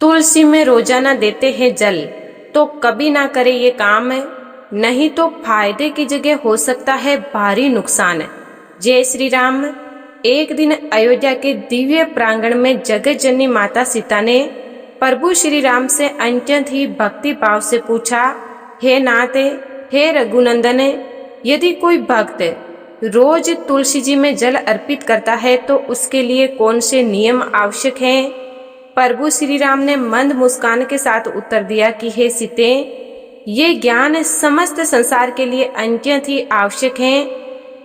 तुलसी में रोजाना देते हैं जल तो कभी ना करे ये काम, नहीं तो फायदे की जगह हो सकता है भारी नुकसान। जय श्री राम। एक दिन अयोध्या के दिव्य प्रांगण में जगत जननी माता सीता ने प्रभु श्री राम से अत्यंत ही भक्ति भाव से पूछा, हे नाथ, हे रघुनंदन, यदि कोई भक्त रोज तुलसी जी में जल अर्पित करता है तो उसके लिए कौन से नियम आवश्यक हैं? प्रभु श्री राम ने मंद मुस्कान के साथ उत्तर दिया कि हे सीते, ये ज्ञान समस्त संसार के लिए अत्यंत ही आवश्यक है,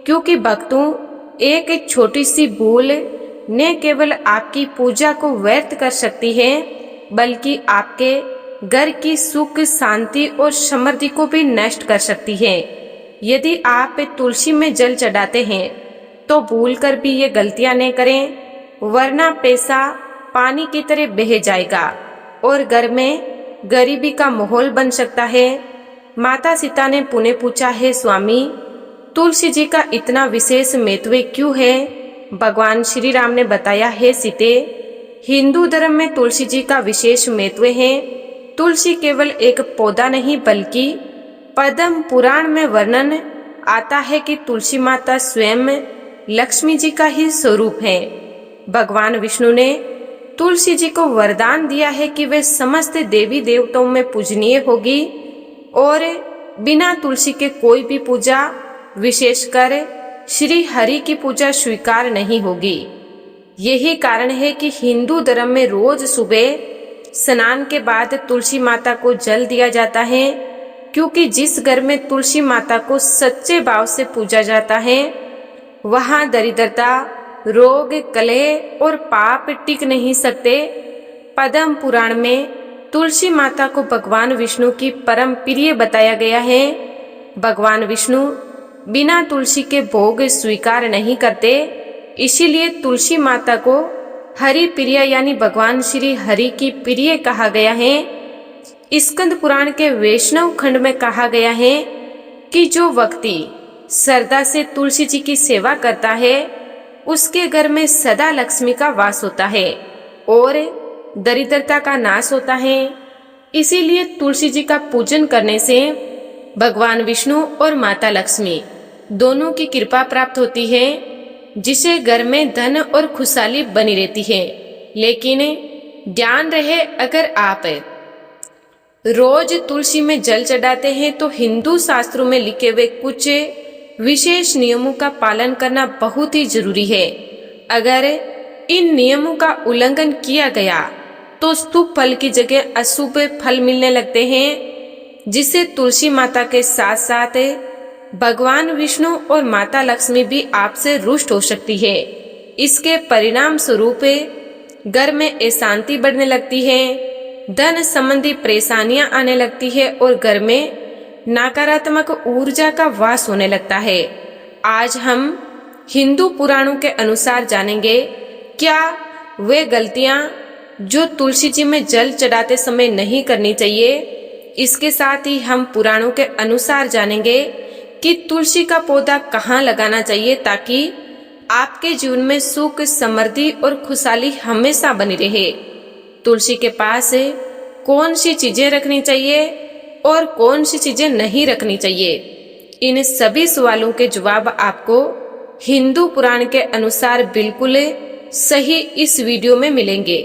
क्योंकि भक्तों एक छोटी सी भूल न केवल आपकी पूजा को व्यर्थ कर सकती है, बल्कि आपके घर की सुख शांति और समृद्धि को भी नष्ट कर सकती है। यदि आप तुलसी में जल चढ़ाते हैं तो भूल कर भी ये गलतियां न करें, वरना पैसा पानी की तरह बह जाएगा और घर में गरीबी का माहौल बन सकता है। माता सीता ने पुनः पूछा, है स्वामी, तुलसी जी का इतना विशेष महत्व क्यों है? भगवान श्री राम ने बताया, है सीते, हिंदू धर्म में तुलसी जी का विशेष महत्व है। तुलसी केवल एक पौधा नहीं बल्कि पद्म पुराण में वर्णन आता है कि तुलसी माता स्वयं लक्ष्मी जी का ही स्वरूप है। भगवान विष्णु ने तुलसी जी को वरदान दिया है कि वे समस्त देवी देवताओं में पूजनीय होगी और बिना तुलसी के कोई भी पूजा, विशेषकर श्री हरि की पूजा स्वीकार नहीं होगी। यही कारण है कि हिंदू धर्म में रोज सुबह स्नान के बाद तुलसी माता को जल दिया जाता है, क्योंकि जिस घर में तुलसी माता को सच्चे भाव से पूजा जाता है वहां दरिद्रता, रोग, कलह और पाप टिक नहीं सकते। पद्म पुराण में तुलसी माता को भगवान विष्णु की परम प्रिय बताया गया है। भगवान विष्णु बिना तुलसी के भोग स्वीकार नहीं करते, इसीलिए तुलसी माता को हरि प्रिय यानी भगवान श्री हरि की प्रिय कहा गया है। स्कंद पुराण के वैष्णव खंड में कहा गया है कि जो व्यक्ति श्रद्धा से तुलसी जी की सेवा करता है उसके घर में सदा लक्ष्मी का वास होता है और दरिद्रता का नाश होता है। इसीलिए तुलसी जी का पूजन करने से भगवान विष्णु और माता लक्ष्मी दोनों की कृपा प्राप्त होती है, जिसे घर में धन और खुशहाली बनी रहती है। लेकिन ध्यान रहे, अगर आप रोज तुलसी में जल चढ़ाते हैं तो हिंदू शास्त्रों में लिखे हुए कुछ विशेष नियमों का पालन करना बहुत ही जरूरी है। अगर इन नियमों का उल्लंघन किया गया तो शुभ फल की जगह अशुभ फल मिलने लगते हैं, जिससे तुलसी माता के साथ साथ भगवान विष्णु और माता लक्ष्मी भी आपसे रुष्ट हो सकती है। इसके परिणाम स्वरूप घर में अशांति बढ़ने लगती है, धन संबंधी परेशानियां आने लगती है और घर में नकारात्मक ऊर्जा का वास होने लगता है। आज हम हिंदू पुराणों के अनुसार जानेंगे क्या वे गलतियां जो तुलसी जी में जल चढ़ाते समय नहीं करनी चाहिए। इसके साथ ही हम पुराणों के अनुसार जानेंगे कि तुलसी का पौधा कहाँ लगाना चाहिए ताकि आपके जीवन में सुख, समृद्धि और खुशहाली हमेशा बनी रहे। तुलसी के पास कौन सी चीजें रखनी चाहिए और कौन सी चीजें नहीं रखनी चाहिए, इन सभी सवालों के जवाब आपको हिंदू पुराण के अनुसार बिल्कुल सही इस वीडियो में मिलेंगे।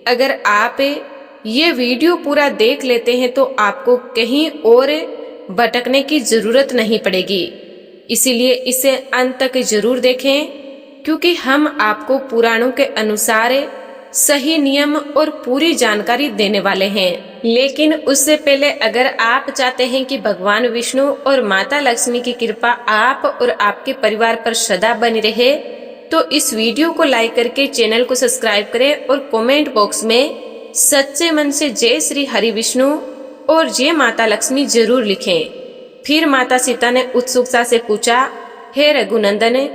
अगर आप ये वीडियो पूरा देख लेते हैं तो आपको कहीं और भटकने की जरूरत नहीं पड़ेगी। इसीलिए इसे अंत तक जरूर देखें, क्योंकि हम आपको पुराणों के अनुसार सही नियम और पूरी जानकारी देने वाले हैं। लेकिन उससे पहले अगर आप चाहते हैं कि भगवान विष्णु और माता लक्ष्मी की कृपा आप और आपके परिवार पर सदा बनी रहे तो इस वीडियो को लाइक करके चैनल को सब्सक्राइब करें और कमेंट बॉक्स में सच्चे मन से जय श्री हरि विष्णु और जय माता लक्ष्मी जरूर लिखें। फिर माता सीता ने उत्सुकता से पूछा, हे रघुनंदन,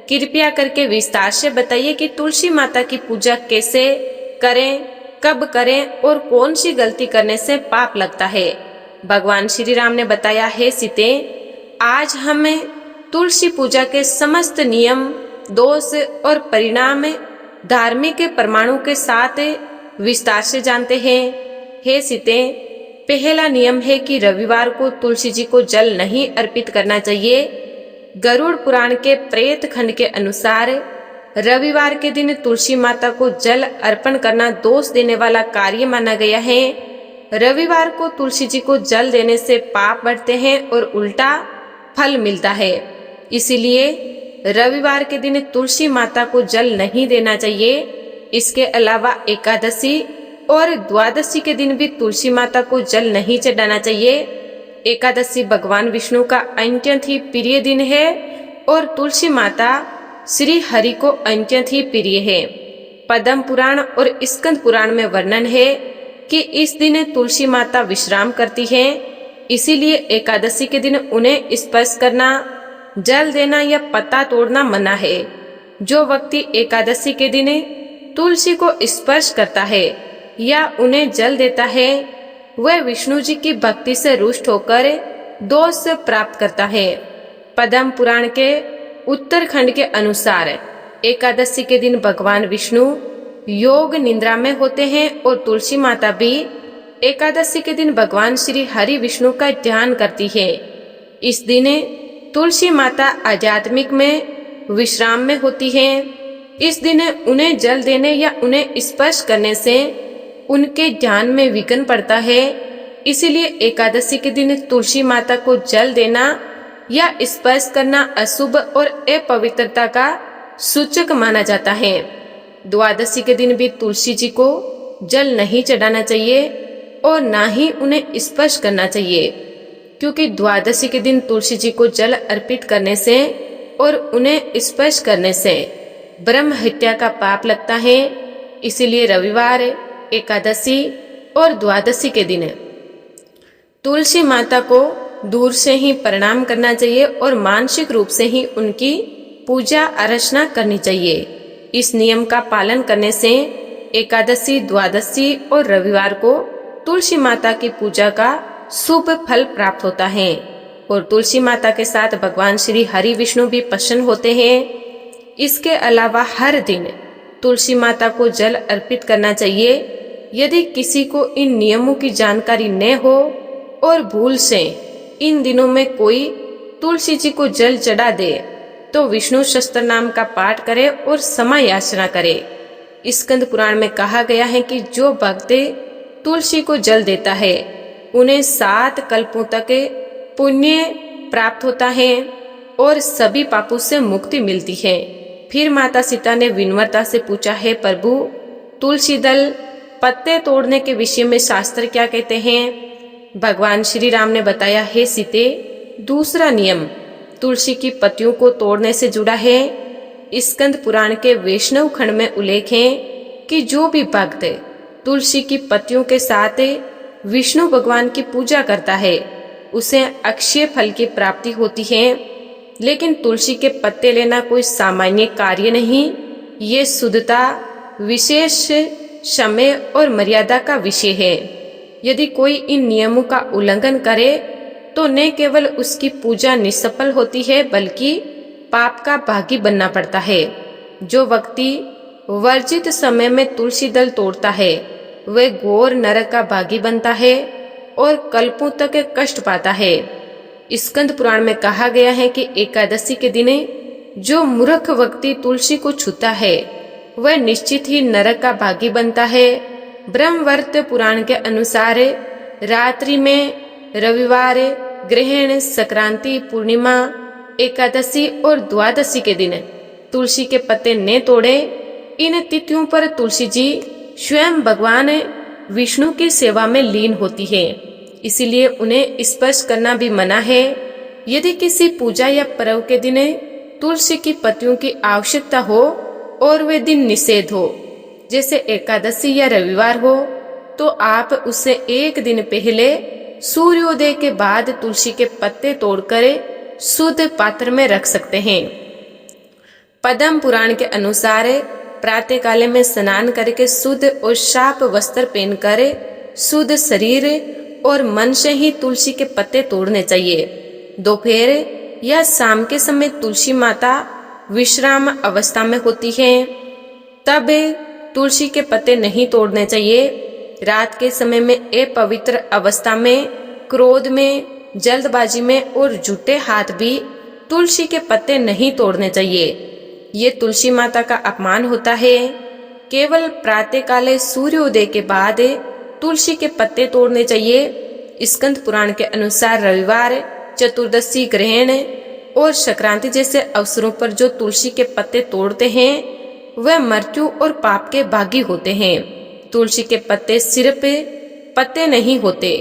कृपया करके विस्तार से बताइए कि तुलसी माता की पूजा कैसे करें, कब करें और कौन सी गलती करने से पाप लगता है। भगवान श्री राम ने बताया, है सीते, आज हमें तुलसी पूजा के समस्त नियम, दोष और परिणाम धार्मिक प्रमाणों के साथ विस्तार से जानते हैं। हे सीते, पहला नियम है कि रविवार को तुलसी जी को जल नहीं अर्पित करना चाहिए। गरुड़ पुराण के प्रेत खंड के अनुसार रविवार के दिन तुलसी माता को जल अर्पण करना दोष देने वाला कार्य माना गया है। रविवार को तुलसी जी को जल देने से पाप बढ़ते हैं और उल्टा फल मिलता है। इसीलिए रविवार के दिन तुलसी माता को जल नहीं देना चाहिए। इसके अलावा एकादशी और द्वादशी के दिन भी तुलसी माता को जल नहीं चढ़ाना चाहिए। एकादशी भगवान विष्णु का अत्यंत ही प्रिय दिन है और तुलसी माता श्री हरि को अत्यंत ही प्रिय है। पद्म पुराण और स्कंद पुराण में वर्णन है कि इस दिन तुलसी माता विश्राम करती हैं। इसीलिए एकादशी के दिन उन्हें स्पर्श करना, जल देना या पत्ता तोड़ना मना है। जो व्यक्ति एकादशी के दिन तुलसी को स्पर्श करता है या उन्हें जल देता है, वह विष्णु जी की भक्ति से रुष्ट होकर दोष प्राप्त करता है। पद्म पुराण के उत्तरखंड के अनुसार एकादशी के दिन भगवान विष्णु योग निद्रा में होते हैं और तुलसी माता भी एकादशी के दिन भगवान श्री हरि विष्णु का ध्यान करती है। इस दिन तुलसी माता आध्यात्मिक में विश्राम में होती है। इस दिन उन्हें जल देने या उन्हें स्पर्श करने से उनके ध्यान में विघ्न पड़ता है। इसीलिए एकादशी के दिन तुलसी माता को जल देना या स्पर्श करना अशुभ और अपवित्रता का सूचक माना जाता है। द्वादशी के दिन भी तुलसी जी को जल नहीं चढ़ाना चाहिए और ना ही उन्हें स्पर्श करना चाहिए, क्योंकि द्वादशी के दिन तुलसी जी को जल अर्पित करने से और उन्हें स्पर्श करने से ब्रह्म हत्या का पाप लगता है। इसीलिए रविवार, एकादशी और द्वादशी के दिन तुलसी माता को दूर से ही प्रणाम करना चाहिए और मानसिक रूप से ही उनकी पूजा अर्चना करनी चाहिए। इस नियम का पालन करने से एकादशी, द्वादशी और रविवार को तुलसी माता की पूजा का शुभ फल प्राप्त होता है और तुलसी माता के साथ भगवान श्री हरि विष्णु भी प्रसन्न होते हैं। इसके अलावा हर दिन तुलसी माता को जल अर्पित करना चाहिए। यदि किसी को इन नियमों की जानकारी न हो और भूल से इन दिनों में कोई तुलसी जी को जल चढ़ा दे, तो विष्णु सहस्त्र नाम का पाठ करे और समय याचना करे। स्कंद पुराण में कहा गया है कि जो भक्त तुलसी को जल देता है उन्हें 7 कल्पों तक पुण्य प्राप्त होता है और सभी पापों से मुक्ति मिलती है। फिर माता सीता ने विनम्रता से पूछा, है प्रभु, तुलसी दल पत्ते तोड़ने के विषय में शास्त्र क्या कहते हैं? भगवान श्री राम ने बताया, है सीते, दूसरा नियम तुलसी की पत्तियों को तोड़ने से जुड़ा है। स्कंद पुराण के वैष्णव खंड में उल्लेख है कि जो भी भक्त तुलसी की पत्तियों के साथ विष्णु भगवान की पूजा करता है उसे अक्षय फल की प्राप्ति होती है। लेकिन तुलसी के पत्ते लेना कोई सामान्य कार्य नहीं, ये शुद्धता, विशेष समय और मर्यादा का विषय है। यदि कोई इन नियमों का उल्लंघन करे तो न केवल उसकी पूजा निष्फल होती है बल्कि पाप का भागी बनना पड़ता है। जो व्यक्ति वर्जित समय में तुलसी दल तोड़ता है वह घोर नरक का भागी बनता है और कल्पों तक कष्ट पाता है। स्कंद पुराण में कहा गया है कि एकादशी के दिन जो मूर्ख व्यक्ति तुलसी को छूता है वह निश्चित ही नरक का भागी बनता है। ब्रह्मवर्त पुराण के अनुसार रात्रि में रविवार, ग्रहण, संक्रांति, पूर्णिमा, एकादशी और द्वादशी के दिन तुलसी के पत्ते न तोड़े। इन तिथियों पर तुलसी जी स्वयं भगवान विष्णु की सेवा में लीन होती है, इसीलिए उन्हें स्पर्श करना भी मना है। यदि किसी पूजा या पर्व के दिन तुलसी की पत्तियों की आवश्यकता हो और वे दिन निषेध हो, जैसे एकादशी या रविवार हो, तो आप उसे एक दिन पहले सूर्योदय के बाद तुलसी के पत्ते तोड़कर शुद्ध पात्र में रख सकते हैं। पद्म पुराण के अनुसार प्रातः काल में स्नान करके शुद्ध और साफ वस्त्र पहनकर शुद्ध शरीर और मन से ही तुलसी के पत्ते तोड़ने चाहिए। दोपहर या शाम के समय तुलसी माता विश्राम अवस्था में होती है, तब तुलसी के पत्ते नहीं तोड़ने चाहिए। रात के समय में अपवित्र अवस्था में, क्रोध में, जल्दबाजी में और झूठे हाथ भी तुलसी के पत्ते नहीं तोड़ने चाहिए। ये तुलसी माता का अपमान होता है। केवल प्रातःकाले सूर्योदय के बाद तुलसी के पत्ते तोड़ने चाहिए। स्कंद पुराण के अनुसार रविवार, चतुर्दशी, ग्रहण और संक्रांति जैसे अवसरों पर जो तुलसी के पत्ते तोड़ते हैं वह मृत्यु और पाप के भागी होते हैं। तुलसी के पत्ते सिर्फ पत्ते नहीं होते,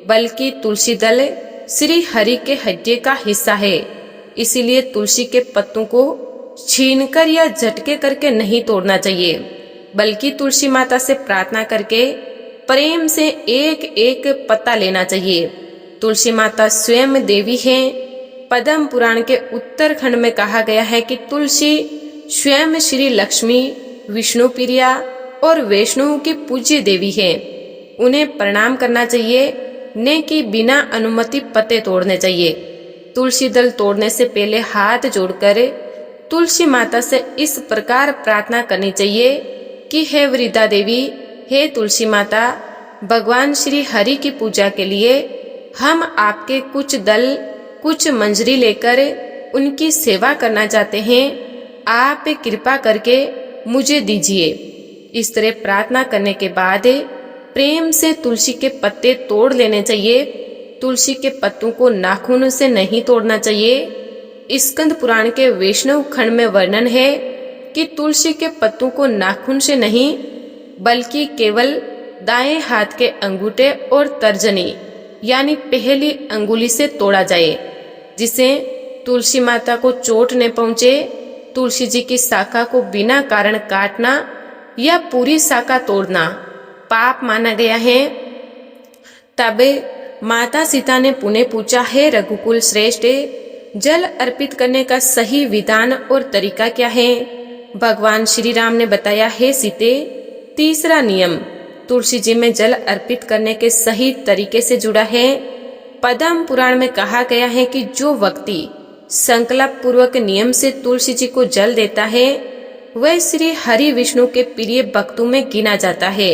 बल्कि तुलसी दल श्री हरि के हड्डी का हिस्सा है। इसीलिए तुलसी के पत्तों को छीनकर या झटके करके नहीं तोड़ना चाहिए, बल्कि तुलसी माता से प्रार्थना करके प्रेम से एक एक पत्ता लेना चाहिए। तुलसी माता स्वयं देवी है। पद्म पुराण के उत्तरखंड में कहा गया है कि तुलसी स्वयं श्री लक्ष्मी, विष्णु प्रिया और वैष्णव की पूज्य देवी है। उन्हें प्रणाम करना चाहिए, न कि बिना अनुमति पत्ते तोड़ने चाहिए। तुलसी दल तोड़ने से पहले हाथ जोड़कर तुलसी माता से इस प्रकार प्रार्थना करनी चाहिए कि हे वृद्धा देवी, हे तुलसी माता, भगवान श्री हरि की पूजा के लिए हम आपके कुछ दल, कुछ मंजरी लेकर उनकी सेवा करना चाहते हैं। आप कृपा करके मुझे दीजिए। इस तरह प्रार्थना करने के बाद प्रेम से तुलसी के पत्ते तोड़ लेने चाहिए। तुलसी के पत्तों को नाखून से नहीं तोड़ना चाहिए। स्कंद पुराण के वैष्णव खंड में वर्णन है कि तुलसी के पत्तों को नाखून से नहीं, बल्कि केवल दाएं हाथ के अंगूठे और तर्जनी यानी पहली अंगुली से तोड़ा जाए, जिसे तुलसी माता को चोट न पहुंचे। तुलसी जी की शाखा को बिना कारण काटना या पूरी शाखा तोड़ना पाप माना गया है। तब माता सीता ने पुनः पूछा, है रघुकुल श्रेष्ठ, जल अर्पित करने का सही विधान और तरीका क्या है? भगवान श्री राम ने बताया, है सीते, तीसरा नियम तुलसी जी में जल अर्पित करने के सही तरीके से जुड़ा है। पद्म पुराण में कहा गया है कि जो व्यक्ति संकल्प पूर्वक नियम से तुलसी जी को जल देता है वह श्री हरि विष्णु के प्रिय भक्तों में गिना जाता है।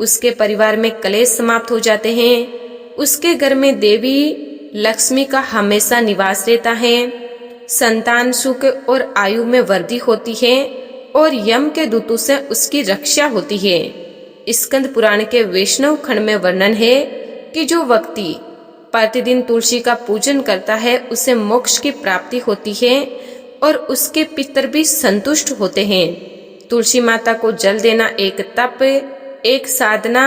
उसके परिवार में कलेश समाप्त हो जाते हैं। उसके घर में देवी लक्ष्मी का हमेशा निवास रहता है। संतान सुख और आयु में वृद्धि होती है और यम के दूतों से उसकी रक्षा होती है। स्कंद पुराण के वैष्णव खंड में वर्णन है कि जो व्यक्ति प्रतिदिन तुलसी का पूजन करता है उसे मोक्ष की प्राप्ति होती है और उसके पितर भी संतुष्ट होते हैं। तुलसी माता को जल देना एक तप, एक साधना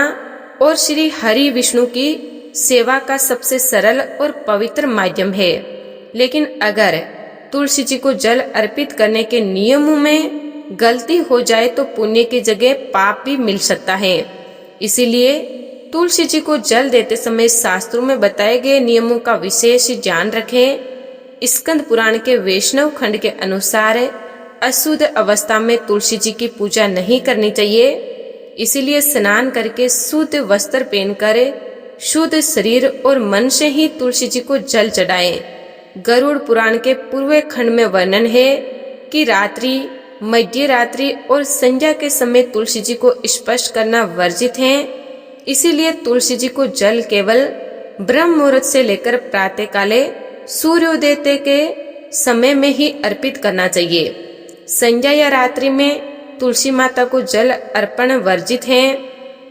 और श्री हरि विष्णु की सेवा का सबसे सरल और पवित्र माध्यम है। लेकिन अगर तुलसी जी को जल अर्पित करने के नियमों में गलती हो जाए तो पुण्य की जगह पाप भी मिल सकता है। इसीलिए तुलसी जी को जल देते समय शास्त्रों में बताए गए नियमों का विशेष ध्यान रखें। स्कंद पुराण के वैष्णव खंड के अनुसार अशुद्ध अवस्था में तुलसी जी की पूजा नहीं करनी चाहिए। इसीलिए स्नान करके शुद्ध वस्त्र पहनकर शुद्ध शरीर और मन से ही तुलसी जी को जल चढ़ाएं। गरुड़ पुराण के पूर्व खंड में वर्णन है कि रात्रि, मध्य रात्रि और संध्या के समय तुलसी जी को स्पर्श करना वर्जित है। इसीलिए तुलसी जी को जल केवल ब्रह्म मुहूर्त से लेकर प्रातः काले सूर्योदय के समय में ही अर्पित करना चाहिए। संध्या या रात्रि में तुलसी माता को जल अर्पण वर्जित है।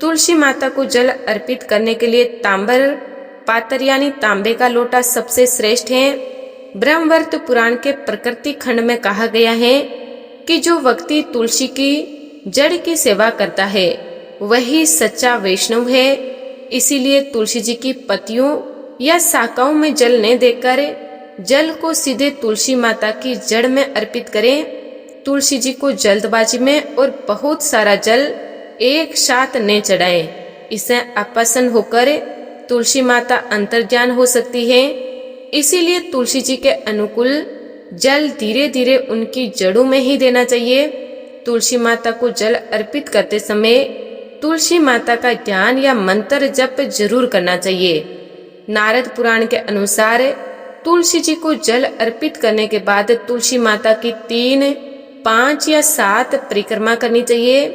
तुलसी माता को जल अर्पित करने के लिए तांबर पात्र यानी तांबे का लोटा सबसे श्रेष्ठ है। ब्रह्मवर्त पुराण के प्रकृति खंड में कहा गया है कि जो व्यक्ति तुलसी की जड़ की सेवा करता है वही सच्चा वैष्णव है। इसीलिए तुलसी जी की पत्तियों या शाखाओं में जल न देकर जल को सीधे तुलसी माता की जड़ में अर्पित करें। तुलसी जी को जल्दबाजी में और बहुत सारा जल एक साथ न चढ़ाएं। इससे अप्रसन्न होकर तुलसी माता अंतर्ध्यान हो सकती है। इसीलिए तुलसी जी के अनुकूल जल धीरे धीरे उनकी जड़ों में ही देना चाहिए। तुलसी माता को जल अर्पित करते समय तुलसी माता का ध्यान या मंत्र जप जरूर करना चाहिए। नारद पुराण के अनुसार तुलसी जी को जल अर्पित करने के बाद तुलसी माता की 3, 5 या 7 परिक्रमा करनी चाहिए।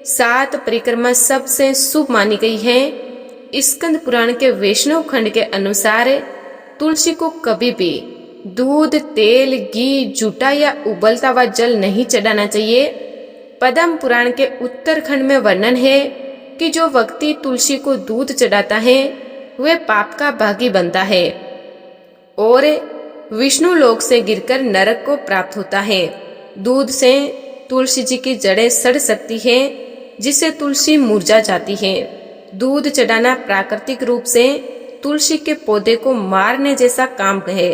7 परिक्रमा सबसे शुभ मानी गई है। स्कंद पुराण के वैष्णव खंड के अनुसार तुलसी को कभी भी दूध, तेल, घी, जूठा या उबलता हुआ जल नहीं चढ़ाना चाहिए। पद्म पुराण के उत्तरखंड में वर्णन है कि जो व्यक्ति तुलसी को दूध चढ़ाता है वह पाप का भागी बनता है और विष्णु लोक से गिरकर नरक को प्राप्त होता है। दूध से तुलसी जी की जड़ें सड़ सकती है, जिससे तुलसी मुरझा जाती है। दूध चढ़ाना प्राकृतिक रूप से तुलसी के पौधे को मारने जैसा काम है।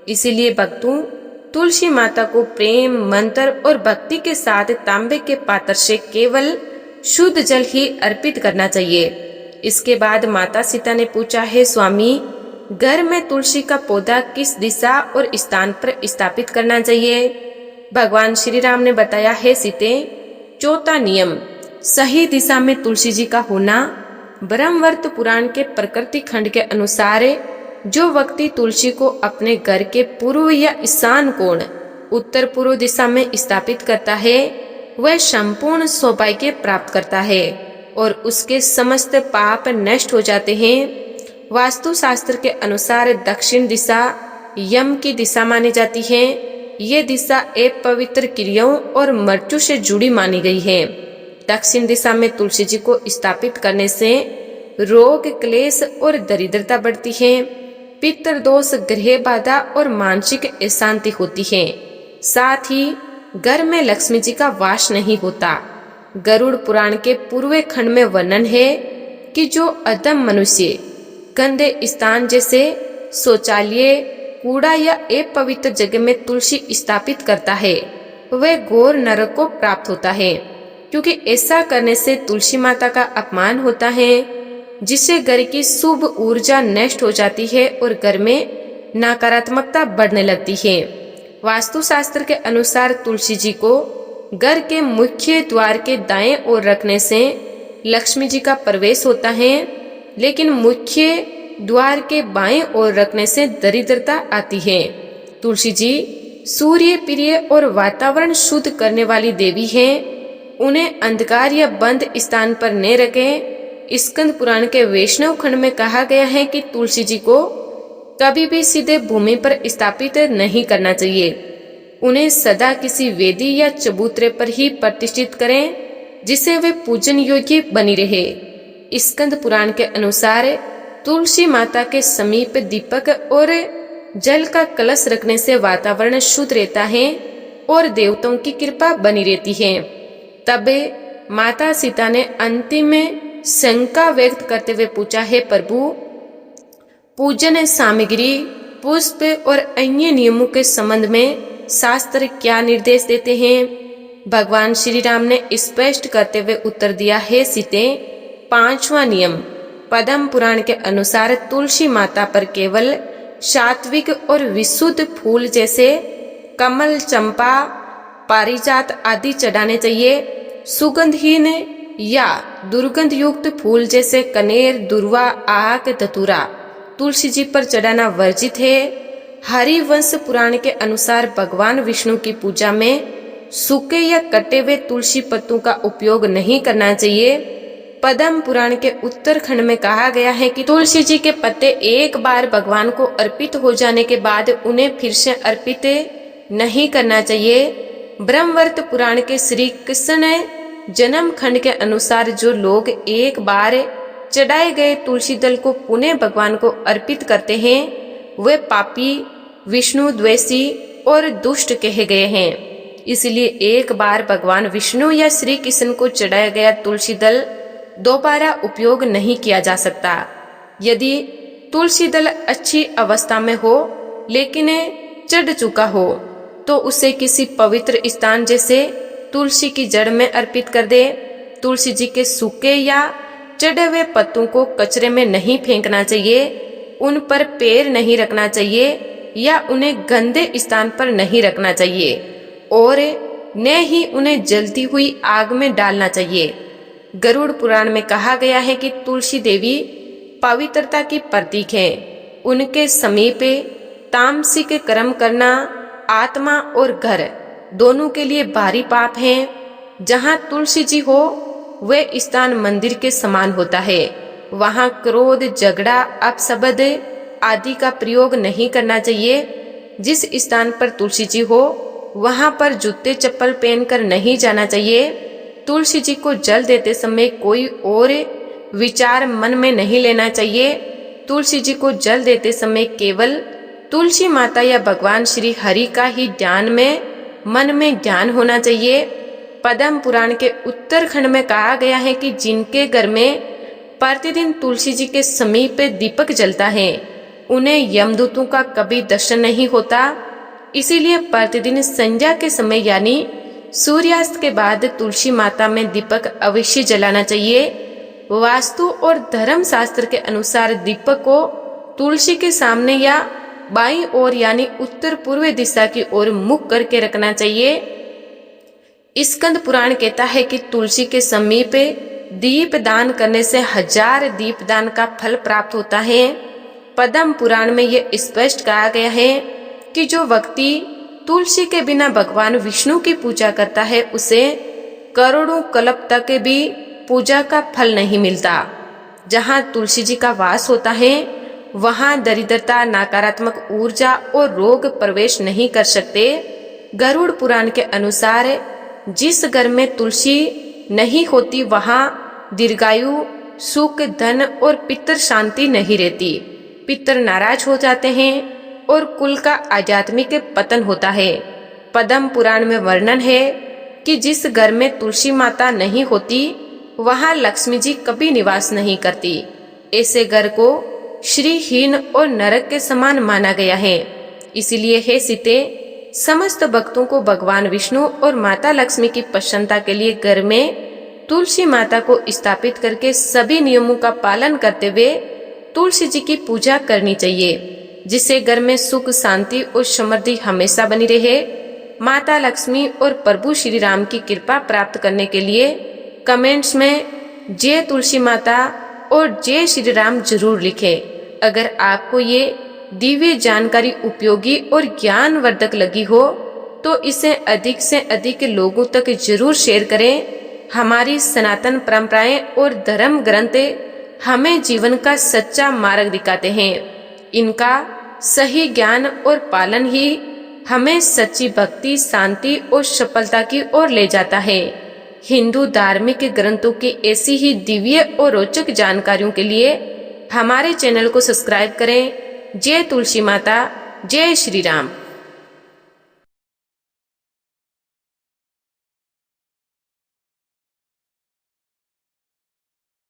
इसीलिए भक्तों तुलसी माता को प्रेम, मंत्र और भक्ति के साथ तांबे के पात्र से केवल शुद्ध जल ही अर्पित करना चाहिए। इसके बाद माता सीता ने पूछा है, स्वामी घर में तुलसी का पौधा किस दिशा और स्थान पर स्थापित करना चाहिए? भगवान श्री राम ने बताया है, सीते चौथा नियम सही दिशा में तुलसी जी का होना। ब्रह्मवर्त पुराण के प्रकृति खंड के अनुसार जो व्यक्ति तुलसी को अपने घर के पूर्व या ईशान कोण उत्तर पूर्व दिशा में स्थापित करता है वह संपूर्ण सौभाग्य प्राप्त करता है और उसके समस्त पाप नष्ट हो जाते हैं। वास्तु शास्त्र के अनुसार दक्षिण दिशा यम की दिशा मानी जाती है। ये दिशा अपवित्र क्रियाओं और मृत्यु से जुड़ी मानी गई है। दक्षिण दिशा में तुलसी जी को स्थापित करने से रोग, क्लेश और दरिद्रता बढ़ती है। पितृदोष, गृह बाधा और मानसिक अशांति होती है। साथ ही घर में लक्ष्मी जी का वास नहीं होता। गरुड़ पुराण के पूर्व खंड में वर्णन है कि जो अधम मनुष्य गंदे स्थान जैसे शौचालय, कूड़ा या अपवित्र जगह में तुलसी स्थापित करता है वह घोर नरक को प्राप्त होता है, क्योंकि ऐसा करने से तुलसी माता का अपमान होता है, जिससे घर की शुभ ऊर्जा नष्ट हो जाती है और घर में नकारात्मकता बढ़ने लगती है। वास्तुशास्त्र के अनुसार तुलसी जी को घर के मुख्य द्वार के दाएं ओर रखने से लक्ष्मी जी का प्रवेश होता है, लेकिन मुख्य द्वार के बाएं ओर रखने से दरिद्रता आती है। तुलसी जी सूर्य प्रिय और वातावरण शुद्ध करने वाली देवी हैं। उन्हें अंधकार या बंद स्थान पर न रखें। स्कंद पुराण के वैष्णव खंड में कहा गया है कि तुलसी जी को कभी भी सीधे भूमि पर स्थापित नहीं करना चाहिए। उन्हें सदा किसी वेदी या चबूतरे पर ही प्रतिष्ठित करें, जिससे वे पूजन योग्य बनी रहे। स्कंद पुराण के अनुसार तुलसी माता के समीप दीपक और जल का कलश रखने से वातावरण शुद्ध रहता है और देवताओं की कृपा बनी रहती है। तब माता सीता ने अंतिम में शंका व्यक्त करते हुए पूछा है, प्रभु पूजन सामग्री, पुष्प और अन्य नियमों के संबंध में शास्त्र क्या निर्देश देते हैं? भगवान श्री राम ने स्पष्ट करते हुए उत्तर दिया है, सीते पांचवा नियम पद्म पुराण के अनुसार तुलसी माता पर केवल सात्विक और विशुद्ध फूल जैसे कमल, चंपा, पारिजात आदि चढ़ाने चाहिए। सुगंधहीन या दुर्गंध युक्त फूल जैसे कनेर, दुर्वा, आक, धतूरा तुलसी जी पर चढ़ाना वर्जित है। हरिवंश पुराण के अनुसार भगवान विष्णु की पूजा में सूखे या कटे हुए तुलसी पत्तों का उपयोग नहीं करना चाहिए। पद्म पुराण के उत्तरखंड में कहा गया है कि तुलसी जी के पत्ते एक बार भगवान को अर्पित हो जाने के बाद उन्हें फिर से अर्पित नहीं करना चाहिए। ब्रह्मवर्त पुराण के श्री कृष्ण जन्म खंड के अनुसार जो लोग एक बार चढ़ाए गए तुलसी दल को पुनः भगवान को अर्पित करते हैं वे पापी, विष्णु द्वेषी और दुष्ट कहे गए हैं। इसलिए एक बार भगवान विष्णु या श्री कृष्ण को चढ़ाया गया तुलसी दल दोबारा उपयोग नहीं किया जा सकता। यदि तुलसी दल अच्छी अवस्था में हो लेकिन चढ़ चुका हो तो उसे किसी पवित्र स्थान जैसे तुलसी की जड़ में अर्पित कर दे। तुलसी जी के सूखे या चढ़े हुए पत्तों को कचरे में नहीं फेंकना चाहिए, उन पर पैर नहीं रखना चाहिए या उन्हें गंदे स्थान पर नहीं रखना चाहिए और न ही उन्हें जलती हुई आग में डालना चाहिए। गरुड़ पुराण में कहा गया है कि तुलसी देवी पवित्रता की प्रतीक है। उनके समीप तामसिक कर्म करना आत्मा और घर दोनों के लिए भारी पाप है। जहाँ तुलसी जी हो वह स्थान मंदिर के समान होता है। वहाँ क्रोध, झगड़ा, अपशब्द आदि का प्रयोग नहीं करना चाहिए। जिस स्थान पर तुलसी जी हो वहाँ पर जूते चप्पल पहनकर नहीं जाना चाहिए। तुलसी जी को जल देते समय कोई और विचार मन में नहीं लेना चाहिए। तुलसी जी को जल देते समय केवल तुलसी माता या भगवान श्री हरि का ही ध्यान में मन में ध्यान होना चाहिए। पद्म पुराण के उत्तरखंड में कहा गया है कि जिनके घर में प्रतिदिन तुलसी जी के समीप दीपक जलता है उन्हें यमदूतों का कभी दर्शन नहीं होता। इसीलिए प्रतिदिन संध्या के समय यानी सूर्यास्त के बाद तुलसी माता में दीपक अवश्य जलाना चाहिए। वास्तु और धर्म शास्त्र के अनुसार दीपक को तुलसी के सामने या बाईं ओर यानी उत्तर पूर्व दिशा की ओर मुख करके रखना चाहिए। स्कंद पुराण कहता है कि तुलसी के समीप दीप दान करने से 1000 दीप दान का फल प्राप्त होता है। पद्म पुराण में यह स्पष्ट कहा गया है कि जो व्यक्ति तुलसी के बिना भगवान विष्णु की पूजा करता है उसे करोड़ों कल्प तक भी पूजा का फल नहीं मिलता। जहाँ तुलसी जी का वास होता है वहाँ दरिद्रता, नकारात्मक ऊर्जा और रोग प्रवेश नहीं कर सकते। गरुड़ पुराण के अनुसार जिस घर में तुलसी नहीं होती वहाँ दीर्घायु, सुख, धन और पितृ शांति नहीं रहती। पितृ नाराज हो जाते हैं और कुल का आध्यात्मिक पतन होता है। पद्म पुराण में वर्णन है कि जिस घर में तुलसी माता नहीं होती वहाँ लक्ष्मी जी कभी निवास नहीं करती। ऐसे घर को श्रीहीन और नरक के समान माना गया है। इसलिए हे सीते, समस्त भक्तों को भगवान विष्णु और माता लक्ष्मी की प्रसन्नता के लिए घर में तुलसी माता को स्थापित करके सभी नियमों का पालन करते हुए तुलसी जी की पूजा करनी चाहिए, जिससे घर में सुख, शांति और समृद्धि हमेशा बनी रहे। माता लक्ष्मी और प्रभु श्री राम की कृपा प्राप्त करने के लिए कमेंट्स में जय तुलसी माता और जय श्री राम जरूर लिखें। अगर आपको ये दिव्य जानकारी उपयोगी और ज्ञानवर्धक लगी हो तो इसे अधिक से अधिक लोगों तक जरूर शेयर करें। हमारी सनातन परंपराएं और धर्म ग्रंथ हमें जीवन का सच्चा मार्ग दिखाते हैं। इनका सही ज्ञान और पालन ही हमें सच्ची भक्ति, शांति और सफलता की ओर ले जाता है। हिंदू धार्मिक ग्रंथों की ऐसी ही दिव्य और रोचक जानकारियों के लिए हमारे चैनल को सब्सक्राइब करें। जय तुलसी माता, जय श्री राम।